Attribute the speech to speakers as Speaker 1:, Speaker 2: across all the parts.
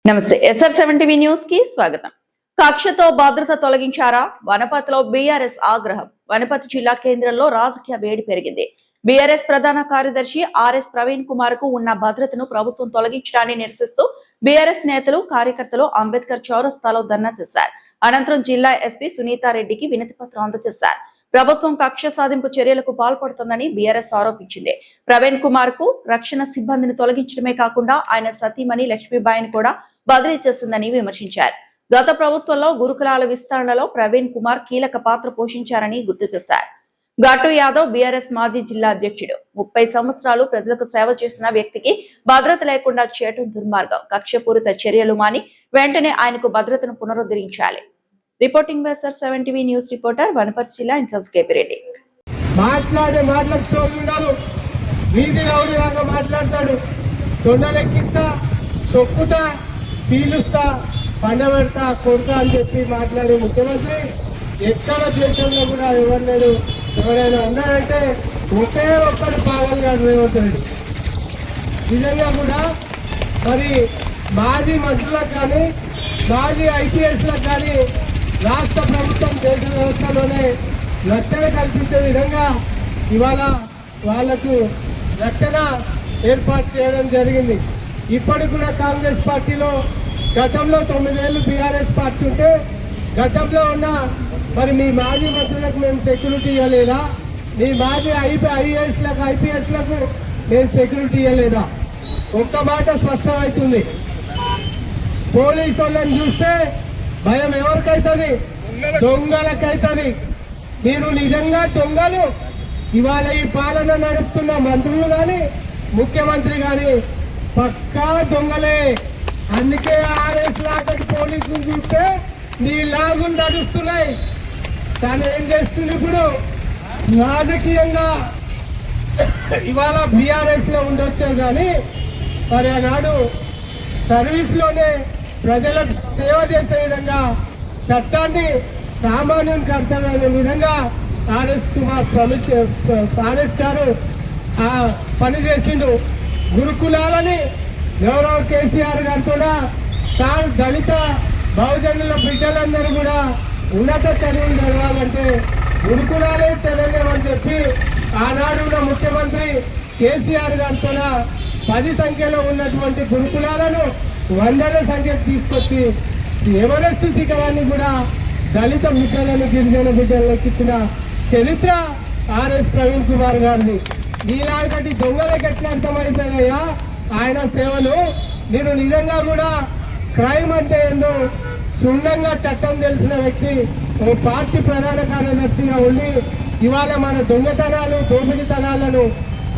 Speaker 1: నమస్తే SR7 TV news కి స్వాగతం. కక్షతో భద్రత తొలగించారా? వనపతిలో బీఆర్ఎస్ ఆగ్రహం. వనపతి జిల్లా కేంద్రంలో రాజకీయ వేడి పెరిగింది. బీఆర్ఎస్ ప్రధాన కార్యదర్శి RS ప్రవీణ్ కుమార్ కు ఉన్న భద్రతను ప్రభుత్వం తొలగించడాన్ని నిరసిస్తూ బీఆర్ఎస్ నేతలు కార్యకర్తలు అంబేద్కర్ చౌరస్తాలో ధర్నా చేశారు. అనంతరం జిల్లా ఎస్పీ సునీతారెడ్డికి వినతి పత్రం అందజేశారు. ప్రభుత్వం కక్ష సాధింపు చర్యలకు పాల్పడుతోందని బీఆర్ఎస్ ఆరోపించింది. ప్రవీణ్ కుమార్ కు రక్షణ సిబ్బందిని తొలగించడమే కాకుండా ఆయన సతీమణి లక్ష్మీబాయిని కూడా బదిలీ చేసిందని విమర్శించారు. గత ప్రభుత్వంలో గురుకులాల విస్తరణలో ప్రవీణ్ కుమార్ కీలక పాత్ర పోషించారని గుర్తు చేశారు. ఘాటు యాదవ్ బీఆర్ఎస్ మాజీ జిల్లా అధ్యక్షుడు. 30 సంవత్సరాలు ప్రజలకు సేవ చేసిన వ్యక్తికి భద్రత లేకుండా చేయటం దుర్మార్గం. కక్షపూరిత చర్యలు మాని వెంటనే ఆయనకు భద్రతను పునరుద్ధరించాలి. Reporting SR7 TV news reporter Wanaparthy జిల్లా ఇన్ఛార్జ్ KP రెడ్డి.
Speaker 2: వీధి రౌడీలాగా మాట్లాడతాడు. తొండలెక్కిస్తా, తొక్కుతా, పీలుస్తా, పండబెడతా, కొడుతా అని చెప్పి మాట్లాడే ముఖ్యమంత్రి ఎక్కడ దేశంలో కూడా ఎవరు ఎవరైనా ఉన్నారంటే ఒకే ఒక్కడు పావన్ గారు రేవంత్ రెడ్డి. నిజంగా కూడా మరి మాజీ మంత్రులకు కానీ మాజీ IPSలకు కానీ రాష్ట్ర ప్రభుత్వం దేశ వ్యవస్థలోనే రక్షణ కల్పించే విధంగా ఇవాళ వాళ్లకు రక్షణ ఏర్పాటు చేయడం జరిగింది. ఇప్పటికి కూడా కాంగ్రెస్ పార్టీలో గతంలో 9 ఏళ్ళు బీఆర్ఎస్ పార్టీ ఉంటే గతంలో ఉన్న మరి మీ మాజీ మంత్రులకు మేము సెక్యూరిటీ ఇవ్వలేదా? మీ మాజీ IPSలకు మేము సెక్యూరిటీ ఇవ్వలేదా? ఒక్క మాట స్పష్టమవుతుంది. పోలీసు వాళ్ళని చూస్తే భయం ఎవరికైతుంది? దొంగలకైతుంది. మీరు నిజంగా దొంగలు. ఇవాళ ఈ పాలన నడుపుతున్న మంత్రులు కానీ ముఖ్యమంత్రి కానీ పక్కా దొంగలే. అందుకే RS లాంటి పోలీసులు చూస్తే నీ లాగులు నడుస్తున్నాయి. తను ఏం చేస్తుంది ఇప్పుడు? రాజకీయంగా ఇవాళ BRS లో ఉండొచ్చారు కానీ మరి ఆనాడు సర్వీస్లోనే ప్రజలకు సేవ చేసే విధంగా చట్టాన్ని సామాన్యునికి అర్థమయ్యే విధంగా RS గారు పనిచేసిండు. గురుకులాలని గౌరవ కేసీఆర్ గారు కూడా చాలా దళిత బహుజనుల బిడ్డలందరూ కూడా ఉన్నత చదువులు చదవాలంటే గురుకులాలే చదవలేమని చెప్పి ఆనాడు ఉన్న ముఖ్యమంత్రి కేసీఆర్ గారితో 10 సంఖ్యలో ఉన్నటువంటి గురుకులాలను 100ల సంఖ్యకు తీసుకొచ్చి ఎవరెస్ట్ శిఖరాన్ని కూడా దళిత బిడ్డలను గిరిజన బిడ్డలను ఎక్కించిన చరిత్ర RS ప్రవీణ్ కుమార్ గారిది. నీలాంటి దొంగలకు ఎట్లా అర్థమవుతాయా ఆయన సేవలు? మీరు నిజంగా కూడా క్రైమ్ అంటే ఏందో క్షుణ్ణంగా చట్టం తెలిసిన వ్యక్తి, ఓ పార్టీ ప్రధాన కార్యదర్శిగా ఉండి ఇవాళ మన దొంగతనాలు దోపిడీతనాలను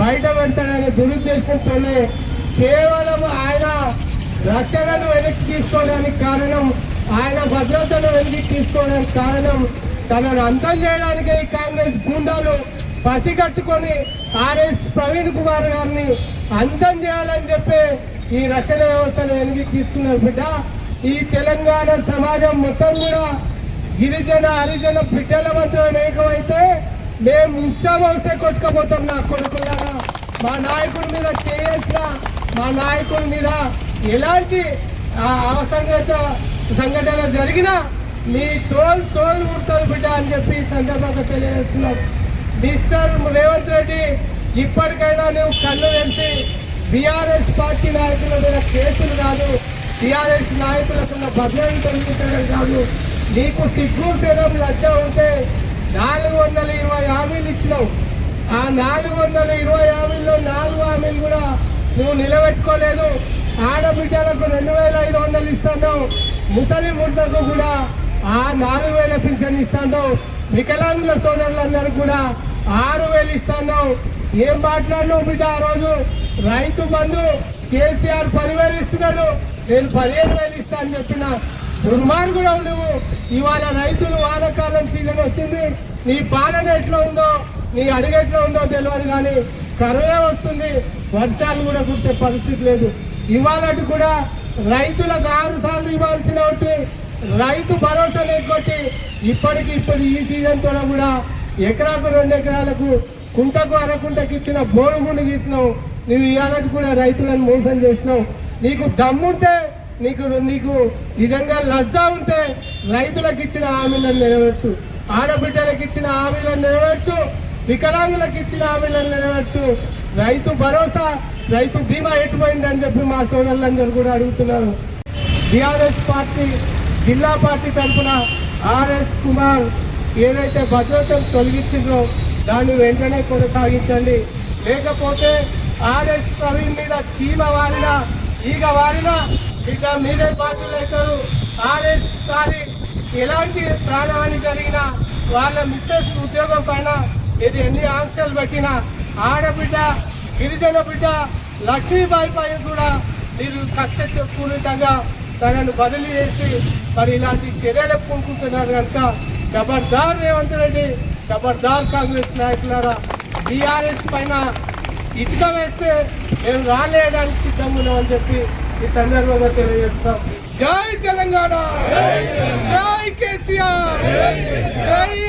Speaker 2: బయట పెడతాడనే దురుద్దేశంతోనే కేవలం ఆయన రక్షణను వెనక్కి తీసుకోవడానికి కారణం, ఆయన భద్రతను వెనక్కి తీసుకోవడానికి కారణం తనను అంతం చేయడానికి ఈ కాంగ్రెస్ గూండాలు పసిగట్టుకొని RS ప్రవీణ్ కుమార్ గారిని అంతం చేయాలని చెప్పి ఈ రక్షణ వ్యవస్థను వెనక్కి తీసుకున్నారు బిడ్డ. ఈ తెలంగాణ సమాజం మొత్తం కూడా గిరిజన హరిజన బిడ్డల మాత్రం ఏకమైతే మేము ఉత్సవస్తే కొట్టుకపోతాం. నా కొడుకులాగా మా నాయకుడి మీద చేసిన మా నాయకుడి మీద ఎలాంటి సంఘటన జరిగినా మీ తోలు ముడతారు బిడ్డ అని చెప్పి ఈ సందర్భంగా తెలియజేస్తున్నాం. మిస్టర్ రేవంత్ రెడ్డి, ఇప్పటికైనా నువ్వు కళ్ళు తెరిచి BRS పార్టీ నాయకుల మీద కేసులు కాదు, BRS నాయకులకున్న భద్రతను తొలగించడం కాదు. నీకు సిగ్గు తీరం లజ్జ ఉంటే 420 హామీలు ఇచ్చినావు. ఆ 420 హామీల్లో 4 హామీలు కూడా నువ్వు నిలబెట్టుకోలేదు. ఆడబిడ్డలకు 2500 ఇస్తున్నావు. ముసలి ముద్దకు కూడా 4000 పింఛన్ ఇస్తున్నావు. వికలాంగుల సోదరులందరూ కూడా 6000 ఇస్తున్నావు. ఏం మాట్లాడినావు బిడ్డ? ఆ రోజు రైతు బంధు కేసీఆర్ 10,000 ఇస్తున్నాడు, నేను 15,000 ఇస్తా అని చెప్పిన దుర్మార్గుడు నువ్వు. ఇవాళ రైతులు వానాకాలం సీజన్ వచ్చింది, నీ పాలన ఎట్లా ఉందో నీ అడుగు ఎట్లా ఉందో తెలియదు కానీ కరువే వస్తుంది. వర్షాలు కూడా కుట్టే పరిస్థితి లేదు. ఇవాళటి కూడా రైతులకు 6 సార్లు ఇవ్వాల్సిన రైతు భరోసా లేకొట్టి ఇప్పుడు ఈ సీజన్ కూడా ఎకరాకు 2 ఎకరాలకు కుంటకు అరకుంటకి ఇచ్చిన బోరుగుండు గీసినావు. నువ్వు ఇవాళకి కూడా రైతులను మోసం చేసినావు. నీకు దమ్ముంటే నీకు నీకు నిజంగా లజ్జ ఉంటే రైతులకు ఇచ్చిన హామీలను నెరవేర్చు, ఆడబిడ్డలకు ఇచ్చిన హామీలను నెరవేర్చు, వికలాంగులకు ఇచ్చిన హామీలను నెరవేర్చు. రైతు భరోసా, రైతు బీమా ఎటుపోయిందని చెప్పి మా సోదరులందరూ కూడా అడుగుతున్నారు. టిఆర్ఎస్ పార్టీ జిల్లా పార్టీ తరఫున ఆర్ఎస్ కుమార్ ఏదైతే భద్రతను తొలగించిందో దాన్ని వెంటనే కొనసాగించండి. లేకపోతే ఆర్ఎస్ ప్రవీణ్ మీద చీమ వారినా ఈగ వారినా ఇక మీరే బాధ్యులు అవుతారు. ఆర్ఎస్ గారి ఎలాంటి ప్రాణహాని జరిగినా వాళ్ళ మిస్సెస్ ఉద్యోగం పైన ఇది ఎన్ని ఆంక్షలు పెట్టినా ఆడబిడ్డ గిరిజన బిడ్డ లక్ష్మీబాయి పైన కూడా మీరు కక్ష పూరితంగా తనను బదిలీ చేసి మరి ఇలాంటి చర్యలు పూనుకుంటున్నారు కనుక ఖబర్దార్ రేవంత్ రెడ్డి, ఖబర్దార్ కాంగ్రెస్ నాయకులారా. టీఆర్ఎస్ పైన ఇటుక వేస్తే మేము రాలేయడానికి సిద్ధంగా ఉన్నామని చెప్పి ఈ సందర్భంగా తెలియజేస్తాం. జై తెలంగాణ, జై కేసీఆర్, జై